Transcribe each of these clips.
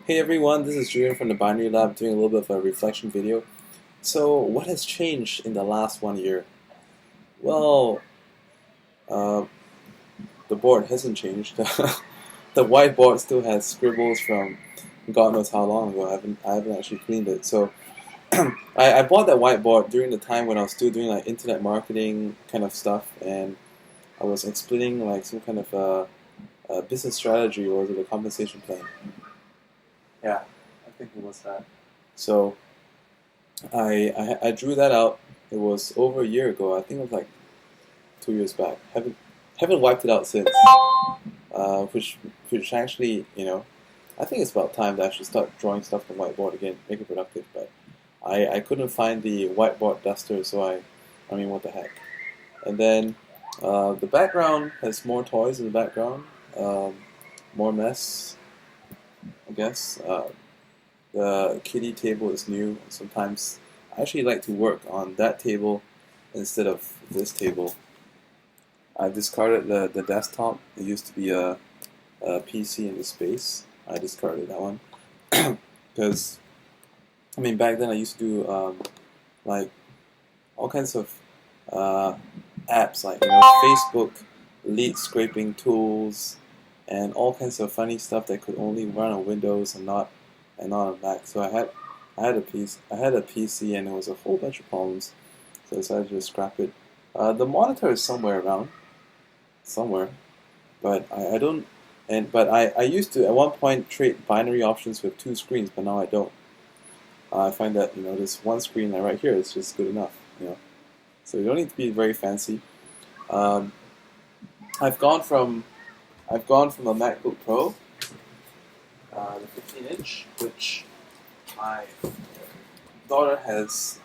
Hey everyone, this is Julian from the Binary Lab doing a little bit of a reflection video. So, what has changed in the last 1 year? Well, uh, the board hasn't changed. The whiteboard still has scribbles from God knows how long ago. I haven't actually cleaned it. So, I bought that whiteboard during the time when I was still doing like internet marketing kind of stuff, and I was explaining like some kind of a business strategy or was it a compensation plan? Yeah, I think it was that. So. I drew that out. It was over a year ago. I think it was like 2 years back. Haven't wiped it out since. Which actually, I think it's about time to actually start drawing stuff on the whiteboard again, make it productive. But I couldn't find the whiteboard duster, so I mean, what the heck. And then the background has more toys in the background, more mess, I guess. The kiddie table is new. Sometimes I actually like to work on that table instead of this table. I discarded the desktop. It used to be a PC in the space. I discarded that one because I mean back then I used to do like all kinds of apps like Facebook lead scraping tools and all kinds of funny stuff that could only run on Windows and not on a Mac. So I had a PC and it was a whole bunch of problems. So I decided to just scrap it. The monitor is somewhere around, somewhere, but I don't. But I used to at one point trade binary options with two screens, but now I don't. I find that this one screen right here is just good enough. So you don't need to be very fancy. Um, I've gone from a MacBook Pro, the 15-inch, which my daughter has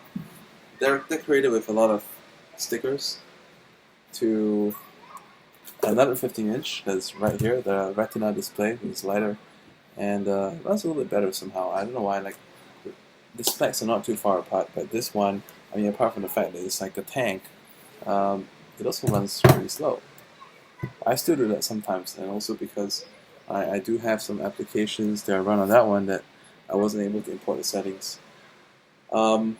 decorated with a lot of stickers, to another 15-inch that's right here, the Retina display is lighter and runs a little bit better somehow. I don't know why. Like the specs are not too far apart, but this one, I mean, apart from the fact that it's like a tank, it also runs pretty slow. I still do that sometimes, and also because I do have some applications that I run on that one that I wasn't able to import the settings. Um,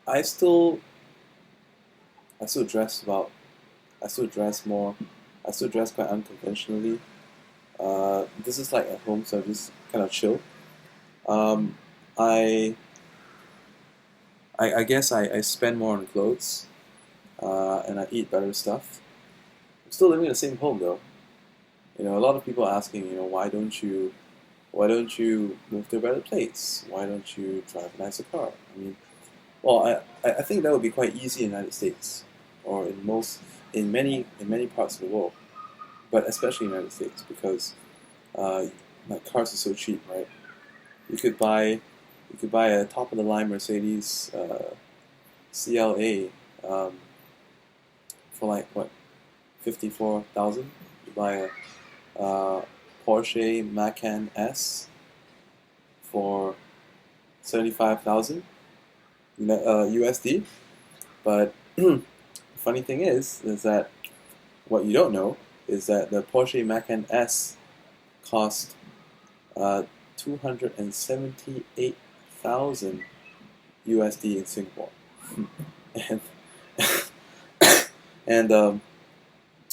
I still dress about. I still dress more. I still dress quite unconventionally. This is like at home, so I just kind of chill. Um, I, I guess I spend more on clothes, and I eat better stuff. I'm still living in the same home though. A lot of people are asking, why don't you move to a better place? Why don't you drive a nicer car? I mean, well, I think that would be quite easy in the United States, or in many parts of the world, but especially in the United States because like cars are so cheap, right? You could buy a top of the line Mercedes CLA for like what, 54,000. You buy a Porsche Macan S for 75,000 USD. But funny thing is that what you don't know is that the Porsche Macan S cost 278,000 USD in Singapore, and and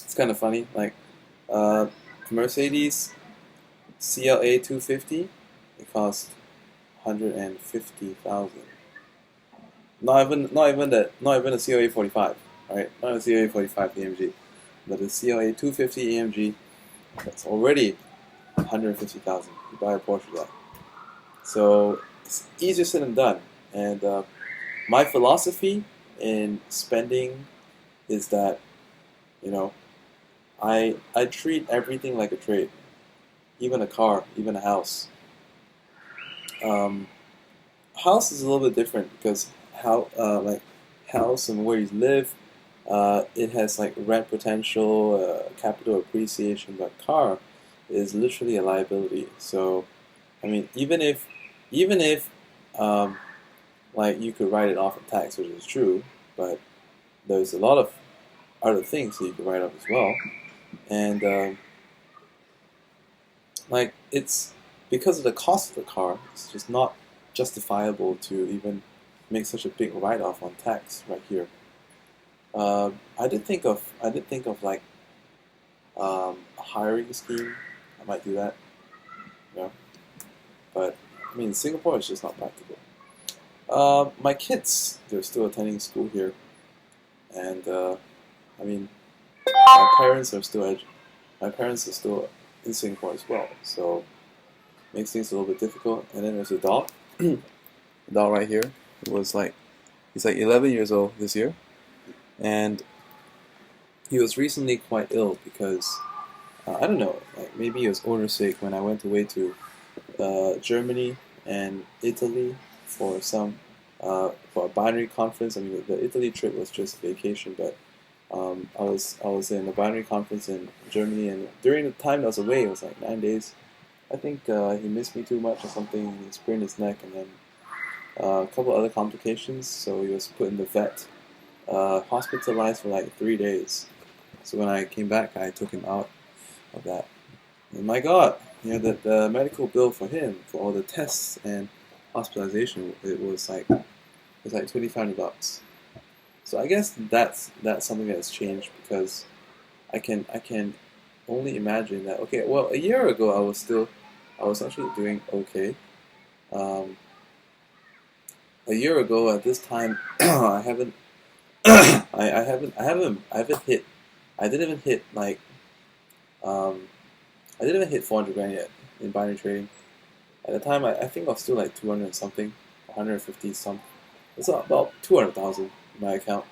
it's kind of funny. Like Mercedes CLA 250, it cost 150,000. Not even a CLA 45, right? Not a CLA 45 AMG, but a CLA 250 AMG that's already 150,000. You buy a Porsche that. So it's easier said than done. And my philosophy in spending is that I treat everything like a trade, even a car, even a house. House is a little bit different because like house and where you live, it has like rent potential, capital appreciation, but car is literally a liability. So, I mean, even if like you could write it off in tax, which is true, but there's a lot of other things that you could write off as well, and like because of the cost of the car, it's just not justifiable to even make such a big write-off on tax right here. I did think of like a hiring scheme. I might do that, you know. But I mean, Singapore is just not practical. My kids, they're still attending school here, and I mean, my parents are still my parents are still in Singapore as well, so it makes things a little bit difficult. And then there's a dog, a dog right here. He's like 11 years old this year, and he was recently quite ill because I don't know, like maybe he was owner sick when I went away to Germany and Italy for for a binary conference. I mean, the Italy trip was just vacation, but I was in a binary conference in Germany, and during the time I was away, it was like 9 days. I think he missed me too much or something. He sprained his neck, and then a couple other complications. So he was put in the vet, hospitalized for like 3 days. So when I came back, I took him out of that. And my God, you know, the medical bill for him for all the tests and hospitalization, it was like $2,500. So I guess that's something that's changed because I can only imagine that. Okay, well, a year ago I was actually doing okay. Um, a year ago at this time, I haven't I haven't hit. I didn't even hit like um, I didn't even hit 400 grand yet in binary trading. At the time, I think I was still like 200 and something, 150 some. It's about 200,000 in my account.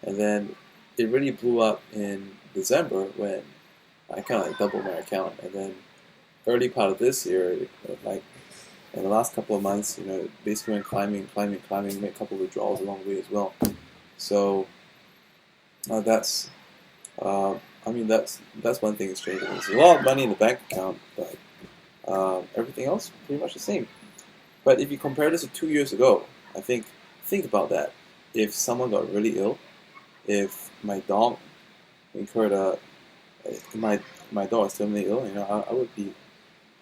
And then it really blew up in December when I kind of like doubled my account. And then early part of this year, like in the last couple of months, you know, it basically went climbing, made a couple of withdrawals along the way as well. So that's, I mean, that's one thing that's changing. There's a lot of money in the bank account, but everything else pretty much the same. But if you compare this to 2 years ago, I think about that. If someone got really ill, if my dog incurred my dog is terminally ill, you know, I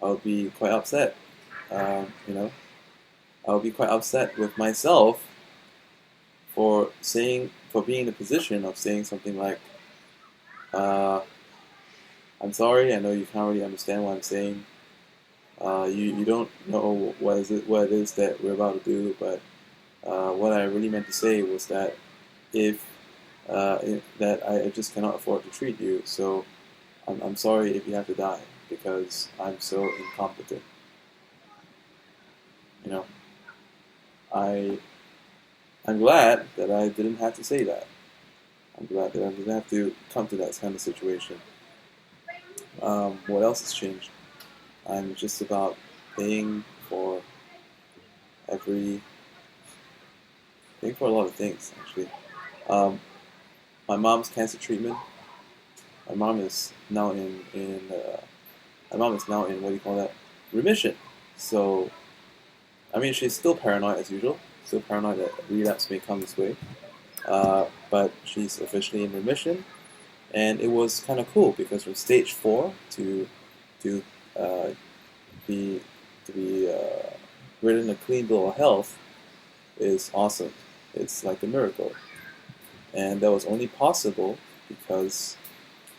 would be quite upset. You know, I would be quite upset with myself for being in the position of saying something like, "I'm sorry. I know you can't really understand what I'm saying. You don't know what it is that we're about to do, but what I really meant to say was that that I just cannot afford to treat you, so I'm sorry if you have to die because I'm so incompetent." You know, I'm glad that I didn't have to say that. I'm glad that I didn't have to come to that kind of situation. What else has changed? I'm just about paying for every paying for a lot of things actually. Um, my mom's cancer treatment. My mom is now my mom is now in what do you call that? Remission. So I mean she's still paranoid as usual. Still paranoid that relapse may come this way. But she's officially in remission, and it was kind of cool because from stage 4 to uh, be written a clean bill of health is awesome. It's like a miracle, and that was only possible because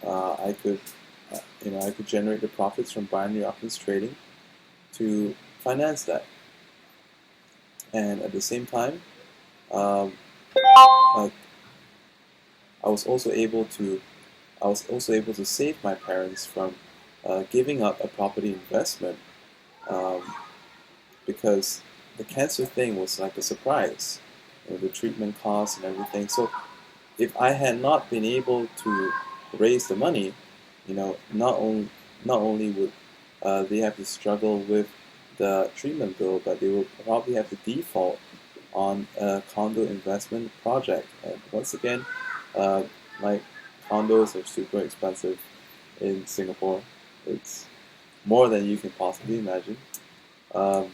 I could, I could generate the profits from binary options trading to finance that, and at the same time, like I was also able to save my parents from giving up a property investment um, because the cancer thing was like a surprise, you know, the treatment costs and everything. So if I had not been able to raise the money, you know, not only would they have to struggle with the treatment bill, but they would probably have to default on a condo investment project. And once again, my condos are super expensive in Singapore. It's more than you can possibly imagine. Um,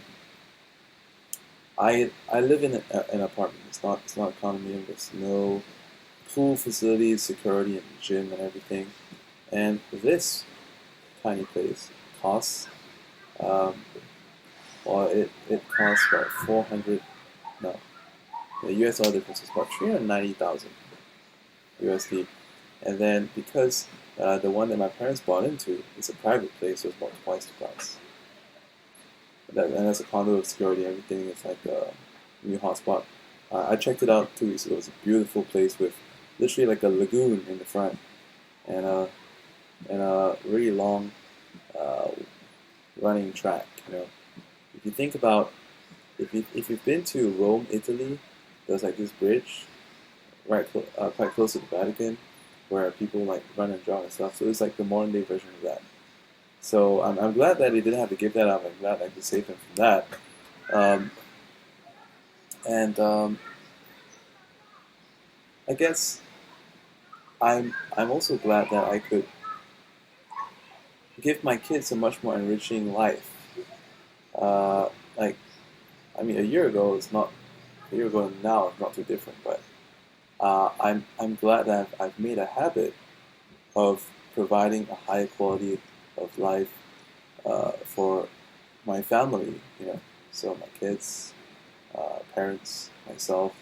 I live in an apartment. It's not a condominium. There's no pool facilities, security, and gym and everything. And this tiny place costs Um, well, it costs about 400. No, the US dollar difference is about 390,000 USD. And then because the one that my parents bought into is a private place, so it's about twice the price. And that's a condo with security and everything. It's like a new hotspot. I checked it out 2 weeks ago. It's a beautiful place with literally like a lagoon in the front and a really long uh, running track. You know, if you think about if you've been to Rome, Italy, there's like this bridge quite close to the Vatican where people like run and jog and stuff. So it's like the modern day version of that. So I'm glad that they didn't have to give that up. I'm glad I could save them from that. Um, and I guess I'm also glad that I could give my kids a much more enriching life. Uh, like I mean, a year ago and now it's not too different. But I'm glad that I've made a habit of providing a higher quality of life for my family. You know, so my kids, parents, myself.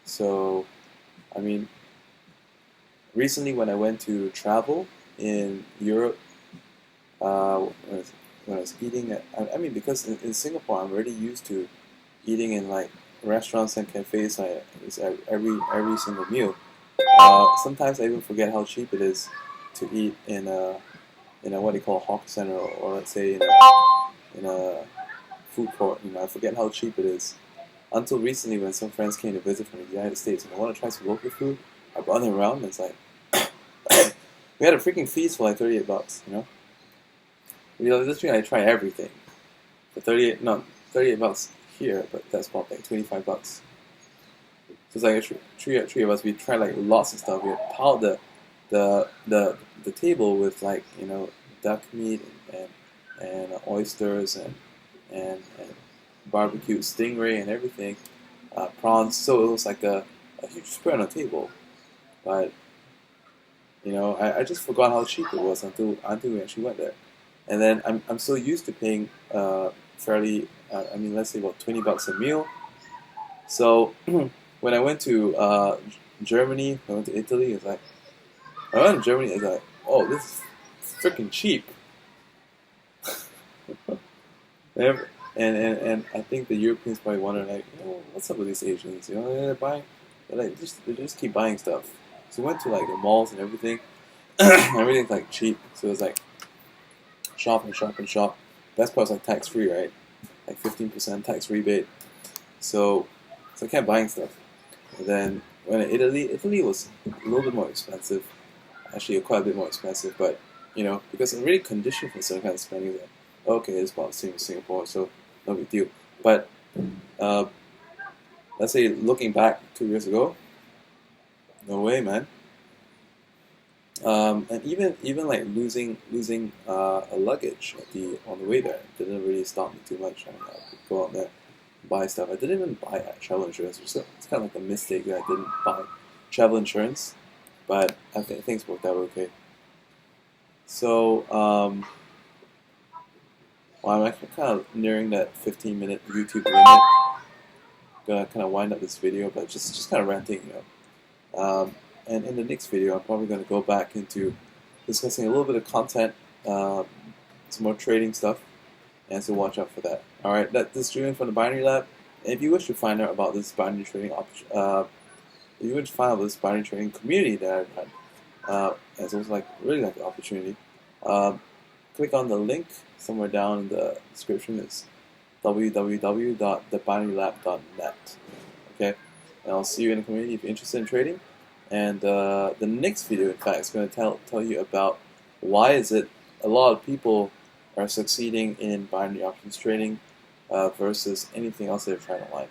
So, I mean, recently when I went to travel in Europe, when I was eating at, I mean, because in Singapore I'm already used to eating in like restaurants and cafes. It's every single meal. Sometimes I even forget how cheap it is to eat in a what they call a hawker center or let's say in a food court. You know, I forget how cheap it is. Until recently, when some friends came to visit from the United States and they want to try some local food, I brought them around and it's like we had a freaking feast for like $38. You know, this week I try everything for 38 bucks here, but that's about like $25. So it's like three of us. We tried like lots of stuff. We had piled the table with like duck meat and oysters and barbecued stingray and everything, prawns. So it was like a huge spread on the table. But I just forgot how cheap it was until we actually went there. And then I'm so used to paying fairly. I mean, let's say about $20 a meal. So when I went to Germany, I went to Italy. It's like I went to Germany. It's like, oh, this is freaking cheap. And I think the Europeans probably wonder like, what's up with these Asians? They just keep buying stuff. So we went to like the malls and everything. Everything's like cheap. So it was like shop and shop and shop. Best part was like tax free, right? Like 15% tax rebate. So I kept buying stuff. And then when in Italy was a little bit more expensive. Actually, quite a bit more expensive, but because I'm really conditioned for certain kind of spending that. Okay, it's about the same as Singapore, so no big deal. But let's say looking back 2 years ago, no way, man. And even like losing a luggage on the way there didn't really stop me too much. I could go out there, buy stuff. I didn't even buy travel insurance. It's kind of like a mistake that I didn't buy travel insurance, but I think things worked out okay. So well, I'm actually kind of nearing that 15-minute YouTube limit. Gonna kind of wind up this video, but just kind of ranting, And in the next video, I'm probably going to go back into discussing a little bit of content, some more trading stuff, and so watch out for that. Alright, this is Julian from the Binary Lab, and if you wish to find out about this binary trading trading community that I've had, as also really like the opportunity, click on the link somewhere down in the description. It's www.theBinaryLab.net. Okay, and I'll see you in the community if you're interested in trading. And the next video, in fact, is going to tell you about why is it a lot of people are succeeding in binary options trading versus anything else they've tried online.